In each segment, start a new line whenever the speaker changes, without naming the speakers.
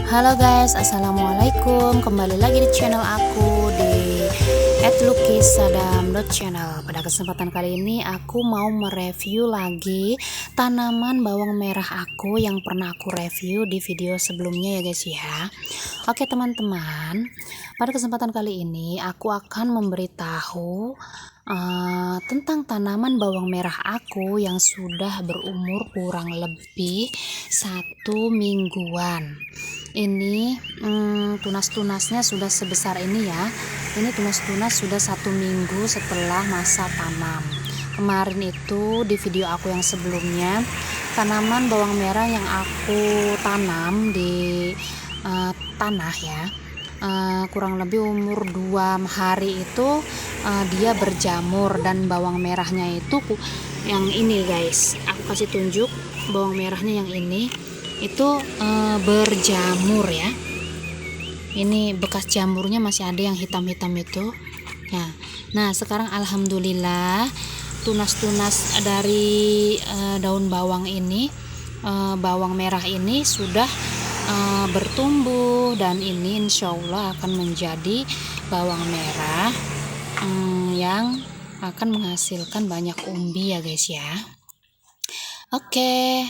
Halo guys, assalamualaikum. Kembali lagi di channel aku di @lukissadam.channel. Pada kesempatan kali ini aku mau mereview lagi tanaman bawang merah aku yang pernah aku review di video sebelumnya ya guys ya. Oke teman-teman, pada kesempatan kali ini aku akan memberitahu tentang tanaman bawang merah aku yang sudah berumur kurang lebih 1 mingguan. Ini tunas-tunasnya sudah sebesar ini ya. Ini tunas-tunas sudah 1 minggu setelah masa tanam. Kemarin itu di video aku yang sebelumnya, tanaman bawang merah yang aku tanam di tanah ya, kurang lebih umur 2 hari itu dia berjamur, dan bawang merahnya itu yang ini guys, aku kasih tunjuk bawang merahnya yang ini itu berjamur ya. Ini bekas jamurnya masih ada yang hitam-hitam itu ya. Nah sekarang alhamdulillah tunas-tunas dari daun bawang ini, bawang merah ini sudah bertumbuh, dan ini insya Allah akan menjadi bawang merah yang akan menghasilkan banyak umbi ya guys ya. Oke,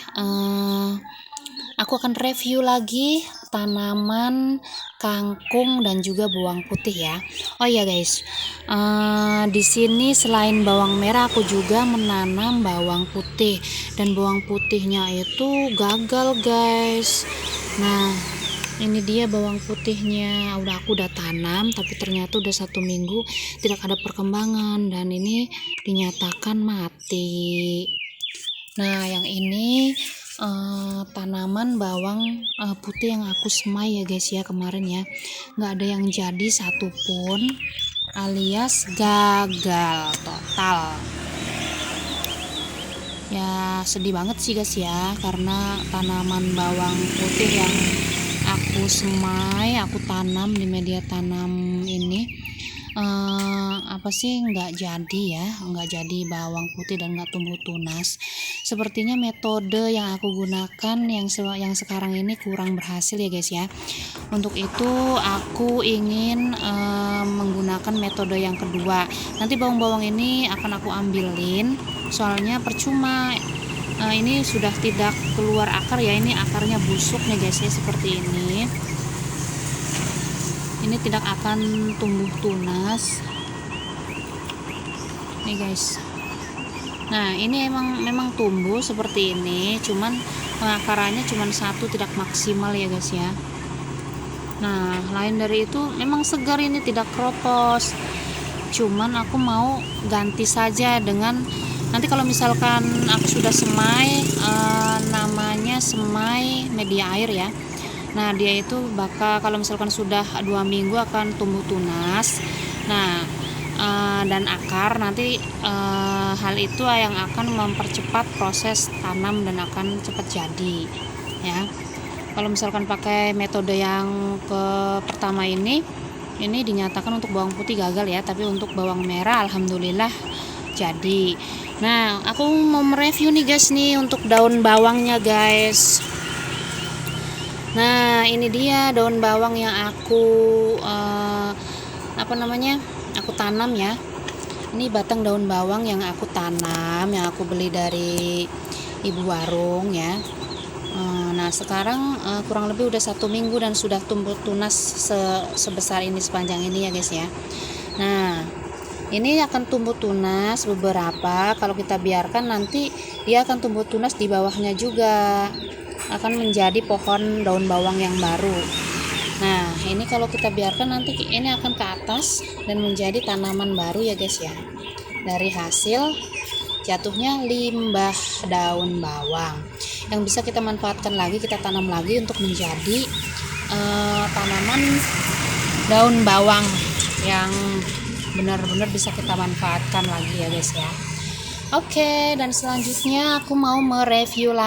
aku akan review lagi tanaman kangkung dan juga bawang putih ya. Oh iya guys, di sini selain bawang merah aku juga menanam bawang putih, dan bawang putihnya itu gagal guys. Nah ini dia bawang putihnya, aku udah tanam tapi ternyata udah 1 minggu tidak ada perkembangan, dan ini dinyatakan mati. Nah yang ini tanaman bawang putih yang aku semai ya guys ya kemarin ya, nggak ada yang jadi satupun, alias gagal total ya. Sedih banget sih guys ya, karena tanaman bawang putih yang aku semai, aku tanam di media tanam ini nggak jadi ya, nggak jadi bawang putih dan nggak tumbuh tunas. Sepertinya metode yang aku gunakan yang sekarang ini kurang berhasil ya guys ya. Untuk itu aku ingin menggunakan metode yang kedua. Nanti bawang-bawang ini akan aku ambilin, soalnya percuma ini sudah tidak keluar akar ya, ini akarnya busuk nih guys ya, seperti ini tidak akan tumbuh tunas nih guys. Nah ini memang tumbuh seperti ini, cuman pengakarannya cuman satu, tidak maksimal ya guys ya. Nah lain dari itu memang segar, ini tidak kropos, cuman aku mau ganti saja dengan, nanti kalau misalkan aku sudah semai, namanya semai media air ya. Nah dia itu bakal, kalau misalkan sudah 2 minggu akan tumbuh tunas. Nah dan akar nanti, hal itu yang akan mempercepat proses tanam dan akan cepat jadi ya. Kalau misalkan pakai metode yang pertama ini dinyatakan untuk bawang putih gagal ya, tapi untuk bawang merah alhamdulillah jadi. Nah aku mau mereview nih guys nih untuk daun bawangnya guys. Nah ini dia daun bawang yang aku aku tanam ya. Ini batang daun bawang yang aku tanam, yang aku beli dari ibu warung ya. Nah sekarang kurang lebih udah 1 minggu dan sudah tumbuh tunas sebesar ini, sepanjang ini ya guys ya. Nah ini akan tumbuh tunas beberapa, kalau kita biarkan nanti dia akan tumbuh tunas di bawahnya juga, akan menjadi pohon daun bawang yang baru. Nah ini kalau kita biarkan nanti ini akan ke atas dan menjadi tanaman baru ya guys ya, dari hasil jatuhnya limbah daun bawang yang bisa kita manfaatkan lagi, kita tanam lagi untuk menjadi tanaman daun bawang yang benar-benar bisa kita manfaatkan lagi ya guys ya. Oke, dan selanjutnya aku mau mereview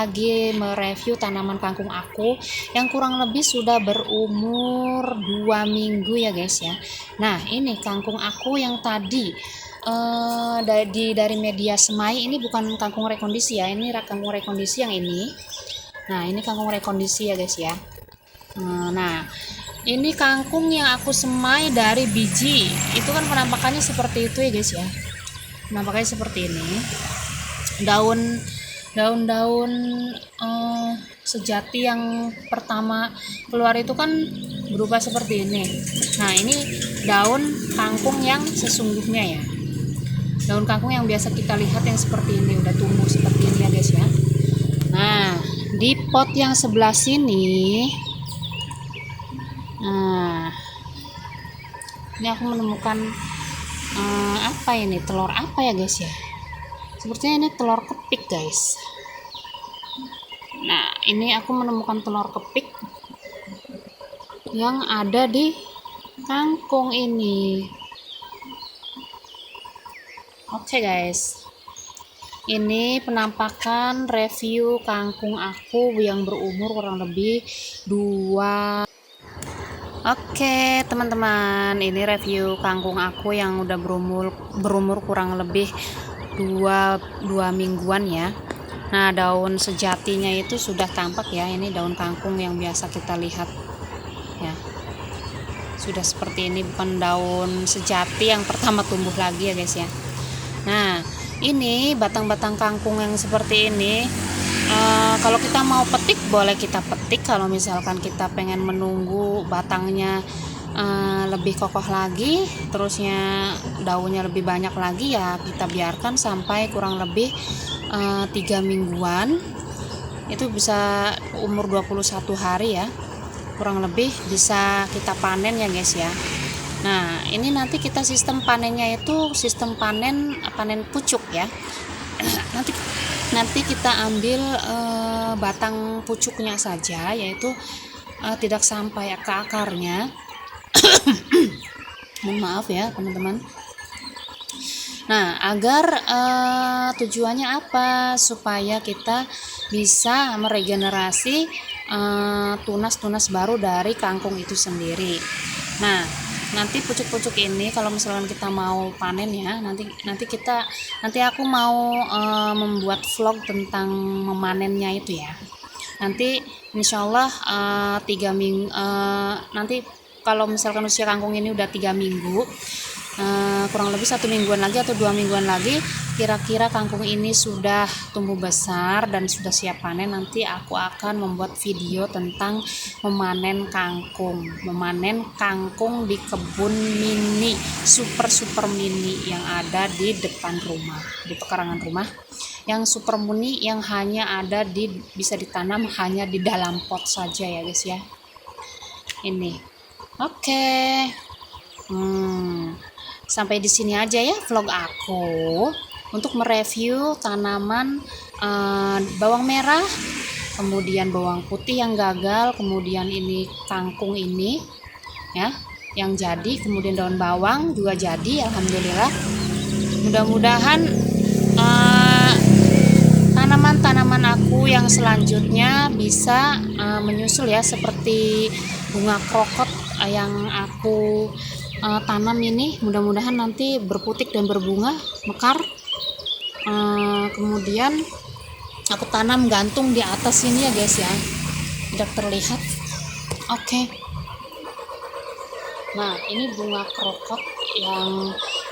tanaman kangkung aku yang kurang lebih sudah berumur 2 minggu ya guys ya. Nah ini kangkung aku yang tadi dari media semai, ini bukan kangkung rekondisi ya, ini kangkung rekondisi yang ini. Nah ini kangkung rekondisi ya guys ya. Nah, ini kangkung yang aku semai dari biji. Itu kan penampakannya seperti itu ya guys ya. Penampakannya seperti ini. Daun-daun sejati yang pertama keluar itu kan berubah seperti ini. Nah, ini daun kangkung yang sesungguhnya ya. Daun kangkung yang biasa kita lihat yang seperti ini, udah tumbuh seperti ini ya guys ya. Nah, di pot yang sebelah sini, nah, ini aku menemukan apa ini, telur apa ya guys ya? Sepertinya ini telur kepik guys. Nah, ini aku menemukan telur kepik yang ada di kangkung ini. Oke guys, ini penampakan review kangkung aku yang berumur kurang lebih 2. Oke teman-teman, ini review kangkung aku yang udah berumur kurang lebih 2 mingguan ya. Nah, daun sejatinya itu sudah tampak ya. Ini daun kangkung yang biasa kita lihat ya. Sudah seperti ini, bukan daun sejati yang pertama tumbuh lagi ya guys ya. Nah, ini batang-batang kangkung yang seperti ini, kalau kita mau petik boleh kita petik. Kalau misalkan kita pengen menunggu batangnya lebih kokoh lagi, terusnya daunnya lebih banyak lagi, ya kita biarkan sampai kurang lebih 3 mingguan. Itu bisa umur 21 hari ya, kurang lebih bisa kita panen ya guys ya. Nah, ini nanti kita sistem panennya itu sistem panen pucuk ya. nanti kita ambil batang pucuknya saja, yaitu tidak sampai ke akarnya. Mohon maaf ya teman-teman. Nah, agar tujuannya apa? Supaya kita bisa meregenerasi tunas-tunas baru dari kangkung itu sendiri. Nah, nanti pucuk-pucuk ini kalau misalkan kita mau panen ya, nanti aku mau membuat vlog tentang memanennya itu ya. Nanti insyaallah 3 minggu, nanti kalau misalkan usia kangkung ini udah 3 minggu, kurang lebih 1 mingguan lagi atau 2 mingguan lagi, kira-kira kangkung ini sudah tumbuh besar dan sudah siap panen. Nanti aku akan membuat video tentang memanen kangkung di kebun mini, super mini yang ada di depan rumah, di pekarangan rumah, yang super mini yang hanya ada bisa ditanam hanya di dalam pot saja ya guys ya. Ini oke. Sampai di sini aja ya vlog aku untuk mereview tanaman bawang merah, kemudian bawang putih yang gagal, kemudian ini kangkung ini ya yang jadi, kemudian daun bawang juga jadi, alhamdulillah. Mudah-mudahan tanaman-tanaman aku yang selanjutnya bisa menyusul ya, seperti bunga krokot yang aku tanam ini. Mudah-mudahan nanti berputik dan berbunga, mekar. Kemudian aku tanam gantung di atas ini ya guys ya, tidak terlihat. Oke. Nah, ini bunga krokot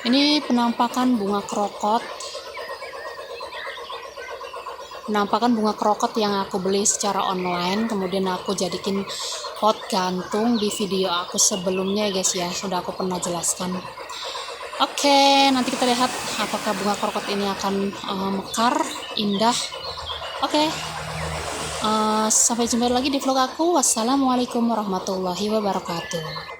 ini penampakan bunga krokot yang aku beli secara online, kemudian aku jadikan pot gantung di video aku sebelumnya ya guys ya, sudah aku pernah jelaskan. Oke, nanti kita lihat apakah bunga krokot ini akan mekar indah. Oke, sampai jumpa lagi di vlog aku. Wassalamualaikum warahmatullahi wabarakatuh.